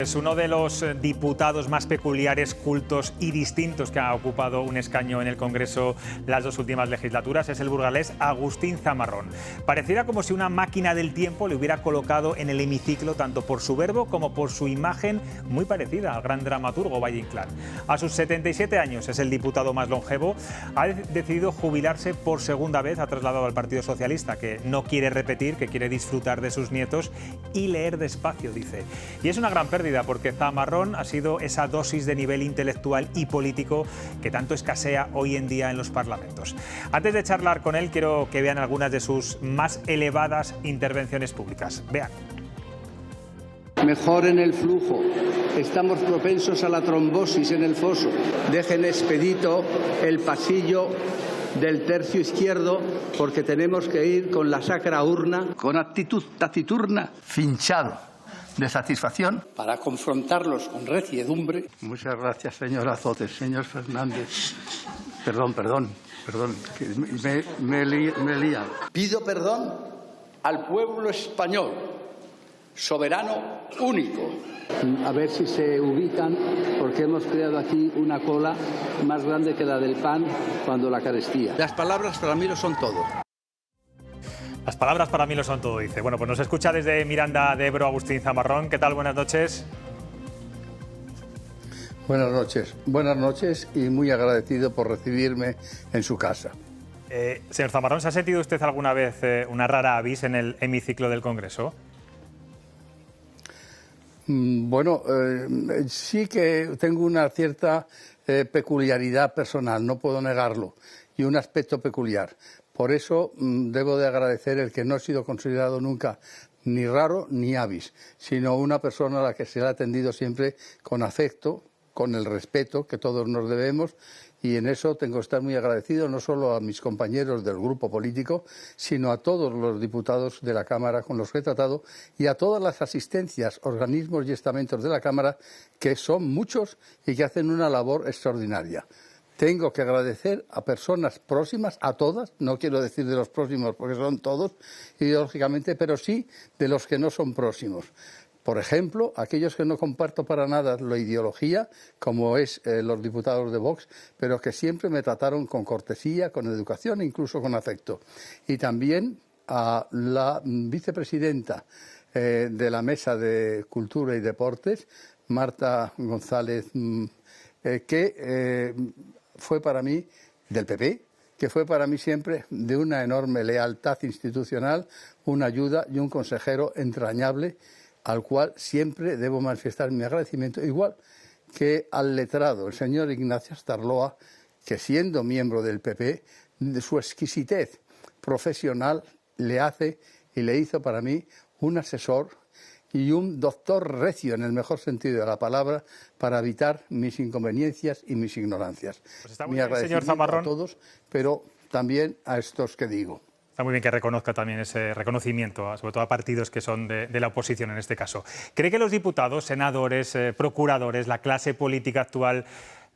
Es uno de los diputados más peculiares, cultos y distintos que ha ocupado un escaño en el Congreso las dos últimas legislaturas. Es el burgalés Agustín Zamarrón. Pareciera como si una máquina del tiempo le hubiera colocado en el hemiciclo tanto por su verbo como por su imagen muy parecida al gran dramaturgo Valle Inclán. A sus 77 años es el diputado más longevo. Ha decidido jubilarse por segunda vez. Ha trasladado al Partido Socialista, que no quiere repetir, que quiere disfrutar de sus nietos y leer despacio, dice. Y es una gran pérdida, porque Zamarrón ha sido esa dosis de nivel intelectual y político que tanto escasea hoy en día en los parlamentos. Antes de charlar con él, quiero que vean algunas de sus más elevadas intervenciones públicas. Vean. Mejoren el flujo. Estamos propensos a la trombosis en el foso. Dejen expedito el pasillo del tercio izquierdo, porque tenemos que ir con la sacra urna, con actitud taciturna, finchado de satisfacción, para confrontarlos con reciedumbre. Muchas gracias, señor Azotes. Señor Fernández. Perdón, que me lían. Pido perdón al pueblo español, soberano único. A ver si se ubican, porque hemos creado aquí una cola más grande que la del pan cuando la carestía. Las palabras para mí lo son todo. Las palabras para mí lo son todo, dice. Bueno, pues nos escucha desde Miranda de Ebro Agustín Zamarrón. ¿Qué tal? Buenas noches. Buenas noches y muy agradecido por recibirme en su casa. Señor Zamarrón, ¿se ha sentido usted alguna vez una rara avis en el hemiciclo del Congreso? Bueno, sí que tengo una cierta peculiaridad personal, no puedo negarlo, y un aspecto peculiar. Por eso debo de agradecer el que no he sido considerado nunca ni raro ni avis, sino una persona a la que se le ha atendido siempre con afecto, con el respeto que todos nos debemos, y en eso tengo que estar muy agradecido no solo a mis compañeros del grupo político, sino a todos los diputados de la Cámara con los que he tratado y a todas las asistencias, organismos y estamentos de la Cámara, que son muchos y que hacen una labor extraordinaria. Tengo que agradecer a personas próximas, a todas, no quiero decir de los próximos porque son todos ideológicamente, pero sí de los que no son próximos. Por ejemplo, aquellos que no comparto para nada la ideología, como es los diputados de Vox, pero que siempre me trataron con cortesía, con educación e incluso con afecto. Y también a la vicepresidenta de la Mesa de Cultura y Deportes, Marta González, que fue para mí, del PP, que fue para mí siempre de una enorme lealtad institucional, una ayuda y un consejero entrañable, al cual siempre debo manifestar mi agradecimiento, igual que al letrado, el señor Ignacio Astarloa, que siendo miembro del PP, de su exquisitez profesional le hace y le hizo para mí un asesor y un doctor recio, en el mejor sentido de la palabra, para evitar mis inconveniencias y mis ignorancias. Pues está muy bien, señor Zamarrón, a todos, pero también a estos que digo. Está muy bien que reconozca también ese reconocimiento, sobre todo a partidos que son de la oposición en este caso. ¿Cree que los diputados, senadores, procuradores, la clase política actual,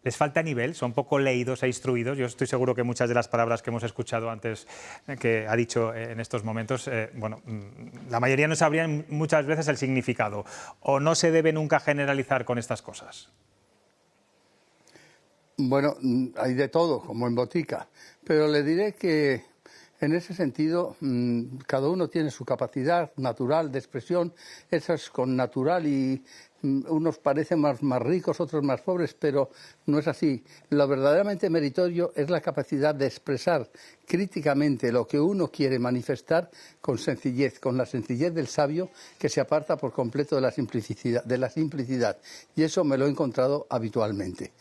les falta nivel? ¿Son poco leídos e instruidos? Yo estoy seguro que muchas de las palabras que hemos escuchado antes, que ha dicho en estos momentos, la mayoría no sabrían muchas veces el significado. ¿O no se debe nunca generalizar con estas cosas? Bueno, hay de todo, como en botica. Pero le diré que en ese sentido, cada uno tiene su capacidad natural de expresión, eso es con natural y unos parecen más ricos, otros más pobres, pero no es así. Lo verdaderamente meritorio es la capacidad de expresar críticamente lo que uno quiere manifestar con sencillez, con la sencillez del sabio que se aparta por completo de la simplicidad. Y eso me lo he encontrado habitualmente.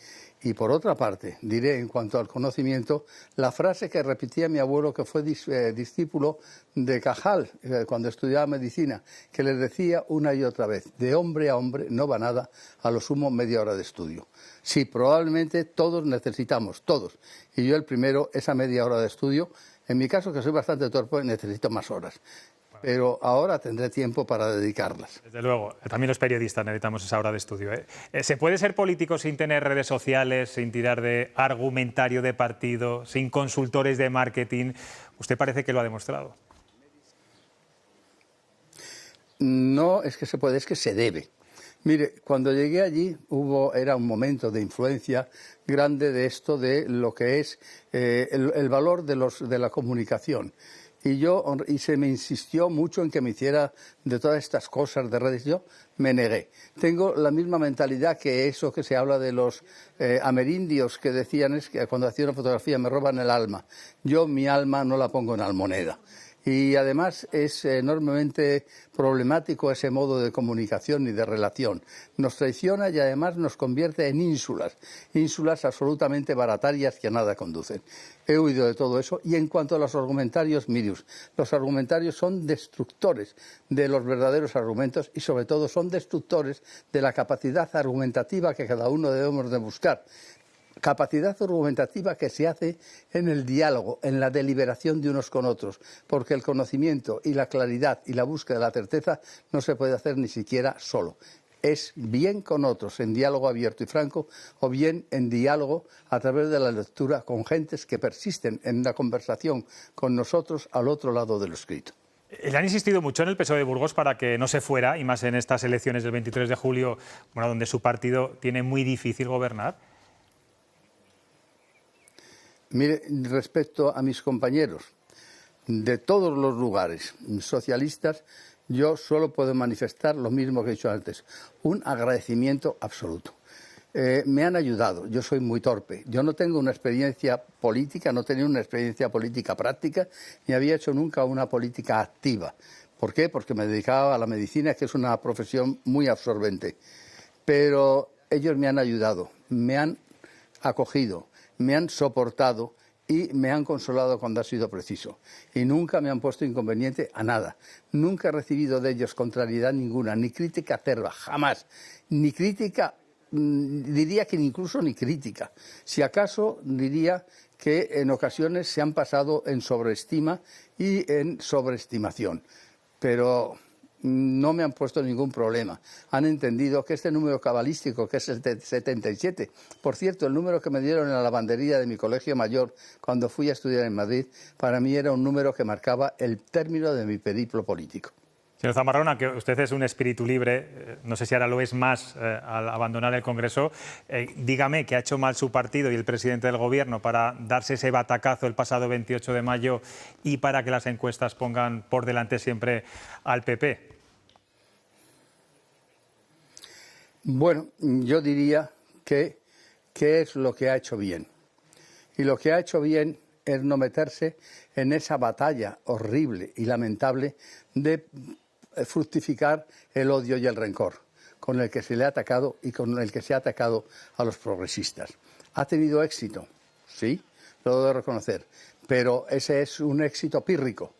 Y por otra parte, diré en cuanto al conocimiento, la frase que repetía mi abuelo, que fue discípulo de Cajal cuando estudiaba medicina, que les decía una y otra vez, de hombre a hombre no va nada, a lo sumo media hora de estudio. Sí, probablemente todos necesitamos, todos, y yo el primero, esa media hora de estudio. En mi caso, que soy bastante torpe, necesito más horas. Pero ahora tendré tiempo para dedicarlas. Desde luego, también los periodistas necesitamos esa hora de estudio. ¿Se puede ser político sin tener redes sociales, sin tirar de argumentario de partido, sin consultores de marketing? Usted parece que lo ha demostrado. No es que se puede, es que se debe. Mire, cuando llegué allí era un momento de influencia grande de esto, de lo que es el valor de la comunicación. Y se me insistió mucho en que me hiciera de todas estas cosas de redes. Yo me negué. Tengo la misma mentalidad que eso que se habla de los amerindios que decían es que cuando hacía una fotografía me roban el alma. Yo mi alma no la pongo en almoneda. Y además es enormemente problemático ese modo de comunicación y de relación. Nos traiciona y además nos convierte en ínsulas absolutamente baratarias que a nada conducen. He huido de todo eso. Y en cuanto a los argumentarios, Mirius, los argumentarios son destructores de los verdaderos argumentos y sobre todo son destructores de la capacidad argumentativa que cada uno debemos de buscar. Capacidad argumentativa que se hace en el diálogo, en la deliberación de unos con otros, porque el conocimiento y la claridad y la búsqueda de la certeza no se puede hacer ni siquiera solo. Es bien con otros, en diálogo abierto y franco, o bien en diálogo a través de la lectura con gentes que persisten en la conversación con nosotros al otro lado de lo escrito. Le han insistido mucho en el PSOE de Burgos para que no se fuera, y más en estas elecciones del 23 de julio, bueno, donde su partido tiene muy difícil gobernar. Mire, respecto a mis compañeros de todos los lugares socialistas, yo solo puedo manifestar lo mismo que he dicho antes, un agradecimiento absoluto. Me han ayudado, yo soy muy torpe, yo no tengo una experiencia política, no tenía una experiencia política práctica, ni había hecho nunca una política activa. ¿Por qué? Porque me dedicaba a la medicina, que es una profesión muy absorbente. Pero ellos me han ayudado, me han acogido, me han soportado y me han consolado cuando ha sido preciso. Y nunca me han puesto inconveniente a nada. Nunca he recibido de ellos contrariedad ninguna, ni crítica acerba, jamás. Ni crítica, diría que incluso ni crítica. Si acaso diría que en ocasiones se han pasado en sobreestima y en sobreestimación. Pero no me han puesto ningún problema. Han entendido que este número cabalístico, que es el 77, por cierto, el número que me dieron en la lavandería de mi colegio mayor cuando fui a estudiar en Madrid, para mí era un número que marcaba el término de mi periplo político. Señor Zamarrón, aunque usted es un espíritu libre, no sé si ahora lo es más al abandonar el Congreso, dígame qué ha hecho mal su partido y el presidente del Gobierno para darse ese batacazo el pasado 28 de mayo y para que las encuestas pongan por delante siempre al PP. Bueno, yo diría que ¿qué es lo que ha hecho bien? Y lo que ha hecho bien es no meterse en esa batalla horrible y lamentable de fructificar el odio y el rencor con el que se le ha atacado y con el que se ha atacado a los progresistas. ¿Ha tenido éxito? Sí, lo debo de reconocer, pero ese es un éxito pírrico,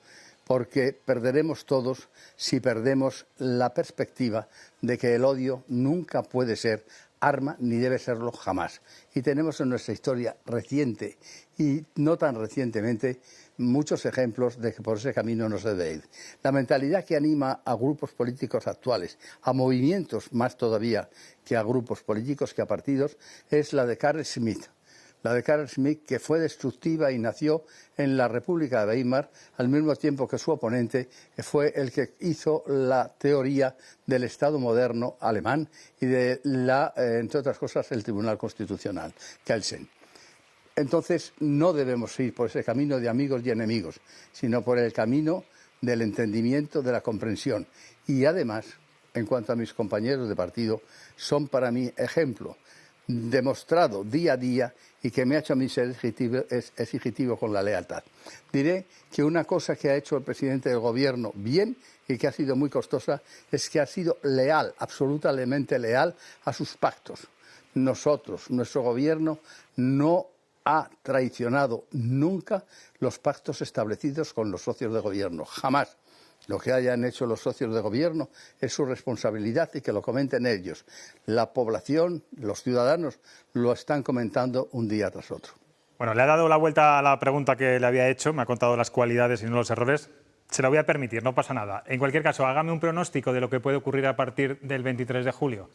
porque perderemos todos si perdemos la perspectiva de que el odio nunca puede ser arma ni debe serlo jamás. Y tenemos en nuestra historia reciente y no tan recientemente muchos ejemplos de que por ese camino no se debe ir. La mentalidad que anima a grupos políticos actuales, a movimientos más todavía que a grupos políticos, que a partidos, es la de Carl Schmitt. La de Carl Schmitt, que fue destructiva y nació en la República de Weimar, al mismo tiempo que su oponente fue el que hizo la teoría del Estado moderno alemán y de entre otras cosas, el Tribunal Constitucional, Kelsen. Entonces, no debemos ir por ese camino de amigos y enemigos, sino por el camino del entendimiento, de la comprensión. Y además, en cuanto a mis compañeros de partido, son para mí ejemplo demostrado día a día y que me ha hecho a mí ser exigitivo con la lealtad. Diré que una cosa que ha hecho el presidente del Gobierno bien y que ha sido muy costosa es que ha sido leal, absolutamente leal a sus pactos. Nosotros, nuestro Gobierno, no ha traicionado nunca los pactos establecidos con los socios de Gobierno, jamás. Lo que hayan hecho los socios de Gobierno es su responsabilidad y que lo comenten ellos. La población, los ciudadanos, lo están comentando un día tras otro. Bueno, le ha dado la vuelta a la pregunta que le había hecho, me ha contado las cualidades y no los errores. Se lo voy a permitir, no pasa nada. En cualquier caso, hágame un pronóstico de lo que puede ocurrir a partir del 23 de julio.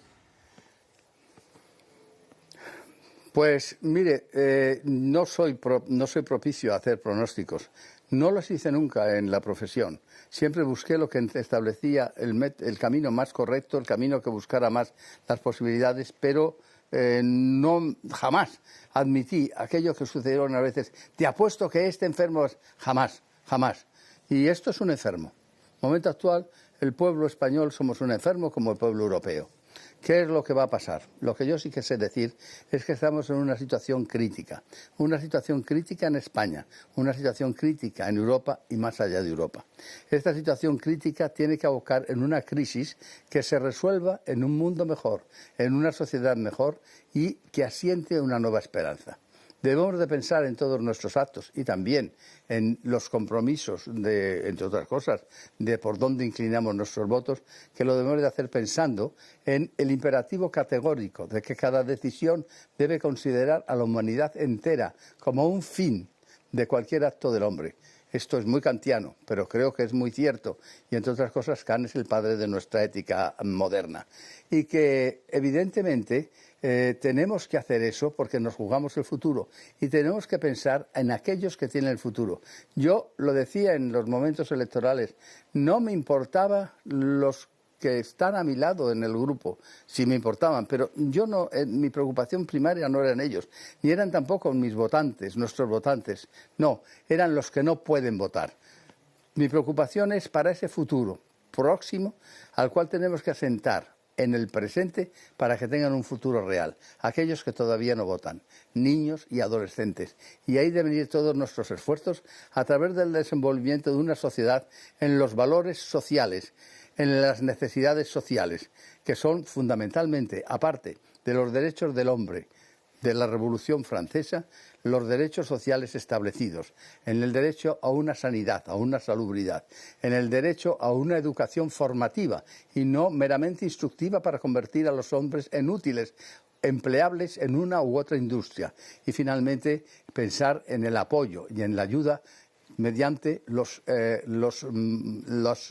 Pues mire, no soy propicio a hacer pronósticos. No los hice nunca en la profesión. Siempre busqué lo que establecía el camino más correcto, el camino que buscara más las posibilidades, pero no jamás admití aquello que sucedieron a veces. Te apuesto que este enfermo es... Jamás, jamás. Y esto es un enfermo. Momento actual, el pueblo español somos un enfermo como el pueblo europeo. ¿Qué es lo que va a pasar? Lo que yo sí que sé decir es que estamos en una situación crítica en España, una situación crítica en Europa y más allá de Europa. Esta situación crítica tiene que abocar en una crisis que se resuelva en un mundo mejor, en una sociedad mejor y que asiente una nueva esperanza. Debemos de pensar en todos nuestros actos y también en los compromisos, entre otras cosas, de por dónde inclinamos nuestros votos, que lo debemos de hacer pensando en el imperativo categórico de que cada decisión debe considerar a la humanidad entera como un fin de cualquier acto del hombre. Esto es muy kantiano, pero creo que es muy cierto. Y, entre otras cosas, Kant es el padre de nuestra ética moderna. Y que, evidentemente, tenemos que hacer eso porque nos jugamos el futuro. Y tenemos que pensar en aquellos que tienen el futuro. Yo lo decía en los momentos electorales, no me importaba los que están a mi lado en el grupo, sí me importaban, pero yo no, mi preocupación primaria no eran ellos, ni eran tampoco mis votantes, nuestros votantes, no, eran los que no pueden votar. Mi preocupación es para ese futuro próximo al cual tenemos que asentar en el presente para que tengan un futuro real, aquellos que todavía no votan, niños y adolescentes. Y ahí deben ir todos nuestros esfuerzos a través del desenvolvimiento de una sociedad en los valores sociales, en las necesidades sociales, que son fundamentalmente, aparte de los derechos del hombre de la Revolución Francesa, los derechos sociales establecidos, en el derecho a una sanidad, a una salubridad, en el derecho a una educación formativa y no meramente instructiva para convertir a los hombres en útiles, empleables en una u otra industria. Y finalmente, pensar en el apoyo y en la ayuda mediante los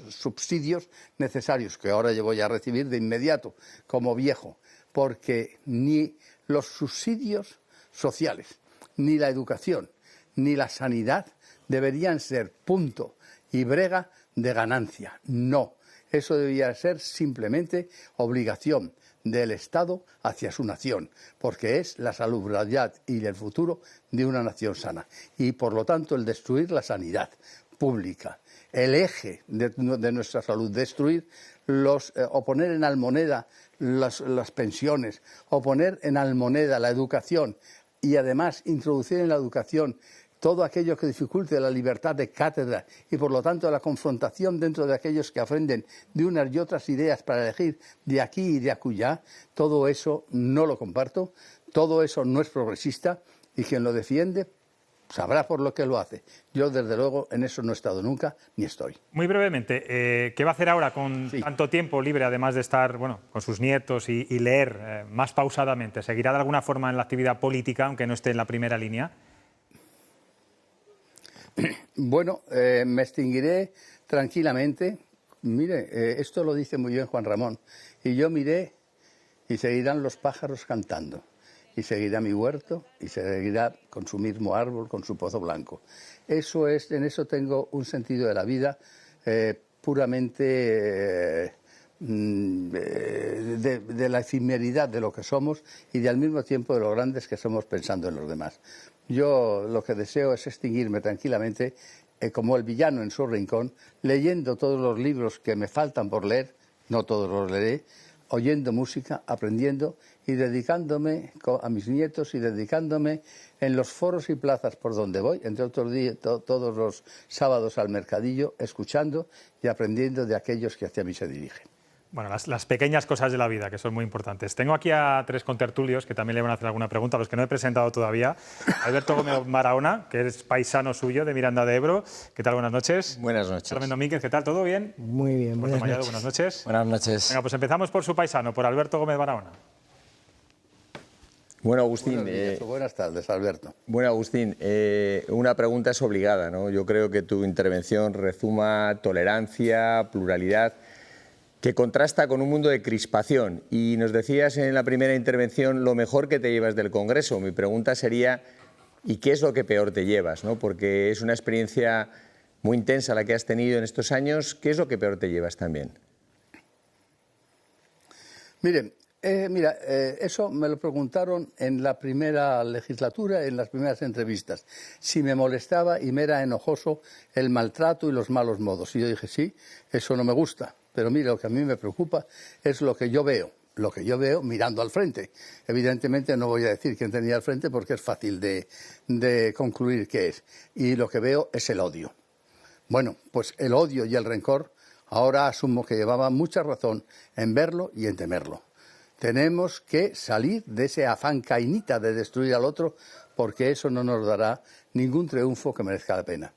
subsidios necesarios, que ahora yo voy a recibir de inmediato, como viejo, porque ni los subsidios sociales, ni la educación, ni la sanidad deberían ser punto y brega de ganancia. No, eso debería ser simplemente obligación del Estado hacia su nación, porque es la salubridad y el futuro de una nación sana. Y, por lo tanto, el destruir la sanidad pública, el eje de nuestra salud, destruir o poner en almoneda las pensiones, o poner en almoneda la educación y, además, introducir en la educación todo aquello que dificulte la libertad de cátedra y, por lo tanto, la confrontación dentro de aquellos que aprenden de unas y otras ideas para elegir de aquí y de acullá, todo eso no lo comparto, todo eso no es progresista y quien lo defiende sabrá por lo que lo hace. Yo, desde luego, en eso no he estado nunca ni estoy. Muy brevemente, ¿qué va a hacer ahora con tanto tiempo libre, además de estar con sus nietos y leer más pausadamente? ¿Seguirá de alguna forma en la actividad política, aunque no esté en la primera línea? Bueno, me extinguiré tranquilamente. Mire, esto lo dice muy bien Juan Ramón. Y yo miré y seguirán los pájaros cantando. Y seguirá mi huerto y seguirá con su mismo árbol, con su pozo blanco. Eso es, en eso tengo un sentido de la vida puramente de la efemeridad de lo que somos y de al mismo tiempo de lo grandes que somos pensando en los demás. Yo lo que deseo es extinguirme tranquilamente, como el villano en su rincón, leyendo todos los libros que me faltan por leer, no todos los leeré, oyendo música, aprendiendo y dedicándome a mis nietos y dedicándome en los foros y plazas por donde voy, entre otros días, todos los sábados al mercadillo, escuchando y aprendiendo de aquellos que hacia mí se dirigen. Bueno, las pequeñas cosas de la vida, que son muy importantes. Tengo aquí a tres contertulios que también le van a hacer alguna pregunta, a los que no he presentado todavía. Alberto Gómez Barahona, que es paisano suyo de Miranda de Ebro. ¿Qué tal? Buenas noches. Buenas noches. Carmen Domínguez, ¿qué tal? ¿Todo bien? Muy bien, buenas noches. Buenas noches. Buenas noches. Venga, pues empezamos por su paisano, por Alberto Gómez Barahona. Bueno, Agustín. Buenas tardes, Alberto. Bueno, Agustín, una pregunta es obligada, ¿no? Yo creo que tu intervención rezuma tolerancia, pluralidad, que contrasta con un mundo de crispación. Y nos decías en la primera intervención lo mejor que te llevas del Congreso. Mi pregunta sería, ¿y qué es lo que peor te llevas, ¿no? Porque es una experiencia muy intensa la que has tenido en estos años. ¿Qué es lo que peor te llevas también? Miren, eso me lo preguntaron en la primera legislatura, en las primeras entrevistas, si me molestaba y me era enojoso el maltrato y los malos modos. Y yo dije, sí, eso no me gusta, pero mire, lo que a mí me preocupa es lo que yo veo mirando al frente. Evidentemente no voy a decir quién tenía al frente porque es fácil de concluir qué es. Y lo que veo es el odio. Bueno, pues el odio y el rencor ahora asumo que llevaba mucha razón en verlo y en temerlo. Tenemos que salir de ese afán cainita de destruir al otro, porque eso no nos dará ningún triunfo que merezca la pena.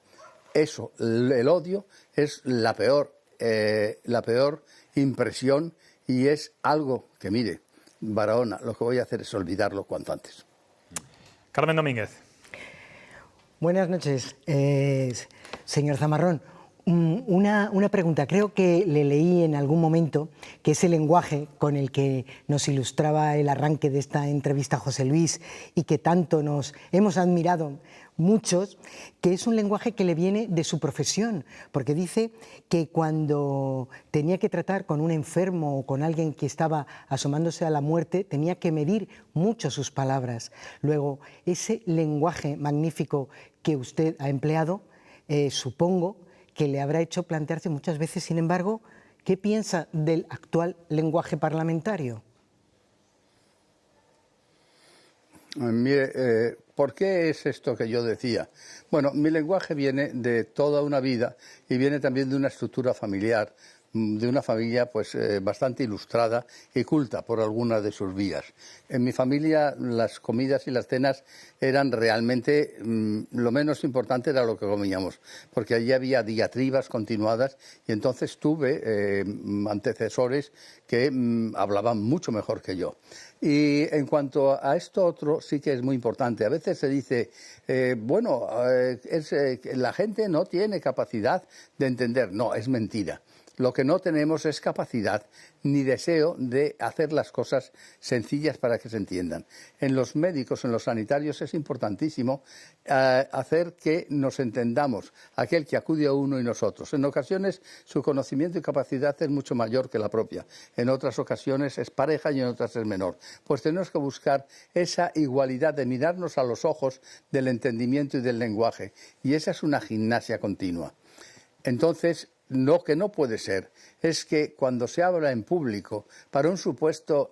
Eso, el odio, es la peor impresión y es algo que, mire, Barahona, lo que voy a hacer es olvidarlo cuanto antes. Carmen Domínguez. Buenas noches, señor Zamarrón. Una pregunta. Creo que le leí en algún momento que ese lenguaje con el que nos ilustraba el arranque de esta entrevista José Luis y que tanto nos hemos admirado muchos, que es un lenguaje que le viene de su profesión, porque dice que cuando tenía que tratar con un enfermo o con alguien que estaba asomándose a la muerte, tenía que medir mucho sus palabras. Luego, ese lenguaje magnífico que usted ha empleado, supongo que le habrá hecho plantearse muchas veces, sin embargo, ¿qué piensa del actual lenguaje parlamentario? Mire, ¿por qué es esto que yo decía? Bueno, mi lenguaje viene de toda una vida y viene también de una estructura familiar, de una familia pues bastante ilustrada y culta por algunas de sus vías. En mi familia las comidas y las cenas eran realmente lo menos importante era lo que comíamos, porque allí había diatribas continuadas y entonces tuve antecesores que hablaban mucho mejor que yo. Y en cuanto a esto otro, sí que es muy importante. A veces se dice, la gente no tiene capacidad de entender. No, es mentira. Lo que no tenemos es capacidad ni deseo de hacer las cosas sencillas para que se entiendan. En los médicos, en los sanitarios, es importantísimo hacer que nos entendamos, aquel que acude a uno y nosotros. En ocasiones su conocimiento y capacidad es mucho mayor que la propia. En otras ocasiones es pareja y en otras es menor. Pues tenemos que buscar esa igualdad de mirarnos a los ojos del entendimiento y del lenguaje. Y esa es una gimnasia continua. Entonces, lo que no puede ser es que cuando se habla en público para un supuesto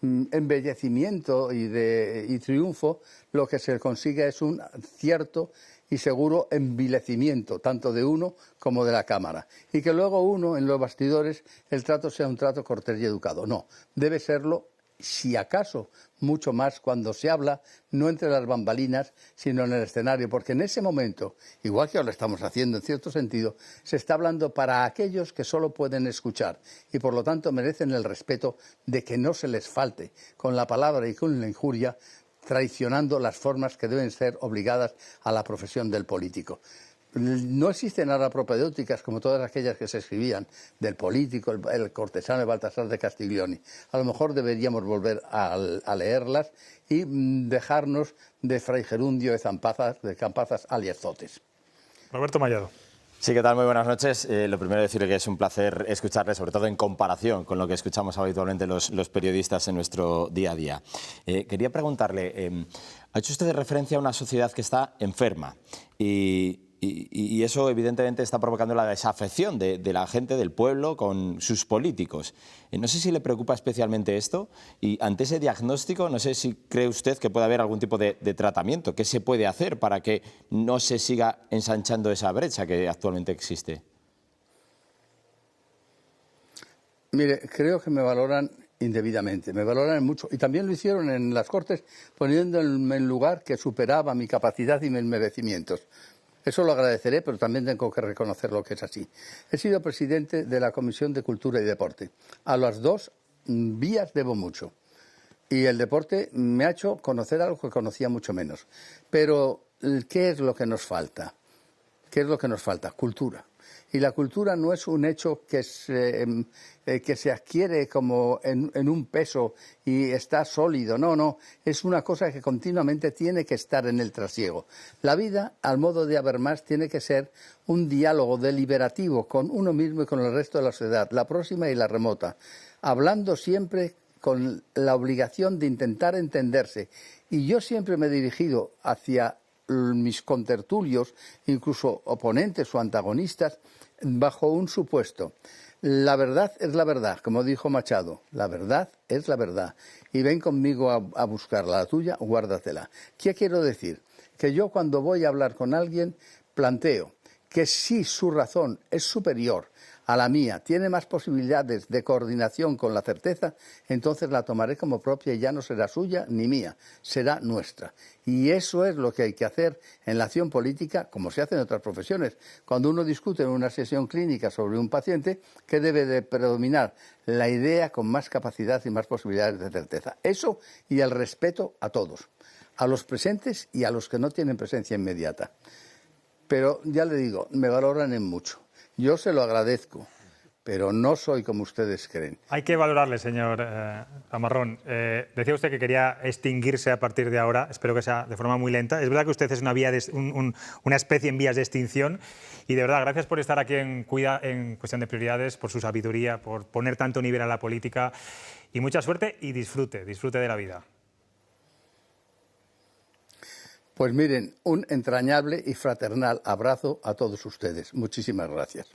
embellecimiento y triunfo, lo que se consigue es un cierto y seguro envilecimiento, tanto de uno como de la Cámara. Y que luego uno, en los bastidores, el trato sea un trato cortés y educado. No, debe serlo, si acaso, mucho más cuando se habla, no entre las bambalinas, sino en el escenario, porque en ese momento, igual que ahora lo estamos haciendo en cierto sentido, se está hablando para aquellos que solo pueden escuchar y por lo tanto merecen el respeto de que no se les falte con la palabra y con la injuria, traicionando las formas que deben ser obligadas a la profesión del político. No existen ahora propedéuticas como todas aquellas que se escribían del político, el cortesano de Baltasar de Castiglioni. A lo mejor deberíamos volver a leerlas y dejarnos de Fray Gerundio de Campazas alias Zotes. Roberto Mallado. Sí, ¿qué tal? Muy buenas noches. Lo primero decirle que es un placer escucharle, sobre todo en comparación con lo que escuchamos habitualmente los periodistas en nuestro día a día. Quería preguntarle, ha hecho usted referencia a una sociedad que está enferma y eso evidentemente está provocando la desafección de la gente del pueblo con sus políticos. No sé si le preocupa especialmente esto y ante ese diagnóstico no sé si cree usted que puede haber algún tipo de tratamiento. ¿Qué se puede hacer para que no se siga ensanchando esa brecha que actualmente existe? Mire, creo que me valoran indebidamente, me valoran mucho y también lo hicieron en las Cortes poniéndome en lugar que superaba mi capacidad y mis merecimientos. Eso lo agradeceré, pero también tengo que reconocer lo que es así. He sido presidente de la Comisión de Cultura y Deporte. A las dos vías debo mucho. Y el deporte me ha hecho conocer algo que conocía mucho menos. Pero, ¿qué es lo que nos falta? ¿Qué es lo que nos falta? Cultura. Y la cultura no es un hecho que se adquiere como en un peso y está sólido. No, no, es una cosa que continuamente tiene que estar en el trasiego. La vida, al modo de Habermas, tiene que ser un diálogo deliberativo con uno mismo y con el resto de la sociedad, la próxima y la remota, hablando siempre con la obligación de intentar entenderse. Y yo siempre me he dirigido hacia mis contertulios, incluso oponentes o antagonistas, bajo un supuesto. La verdad es la verdad, como dijo Machado. La verdad es la verdad. Y ven conmigo a buscarla. La tuya, guárdatela. ¿Qué quiero decir? Que yo cuando voy a hablar con alguien planteo que si su razón es superior a la mía, tiene más posibilidades de coordinación con la certeza, entonces la tomaré como propia y ya no será suya ni mía, será nuestra. Y eso es lo que hay que hacer en la acción política, como se hace en otras profesiones. Cuando uno discute en una sesión clínica sobre un paciente, ¿qué debe de predominar? La idea con más capacidad y más posibilidades de certeza. Eso y el respeto a todos, a los presentes y a los que no tienen presencia inmediata. Pero ya le digo, me valoran en mucho. Yo se lo agradezco, pero no soy como ustedes creen. Hay que valorarle, señor Zamarrón. Decía usted que quería extinguirse a partir de ahora. Espero que sea de forma muy lenta. Es verdad que usted es una especie en vías de extinción. Y de verdad, gracias por estar aquí en Cuestión de Prioridades, por su sabiduría, por poner tanto nivel a la política. Y mucha suerte y disfrute de la vida. Pues miren, un entrañable y fraternal abrazo a todos ustedes. Muchísimas gracias.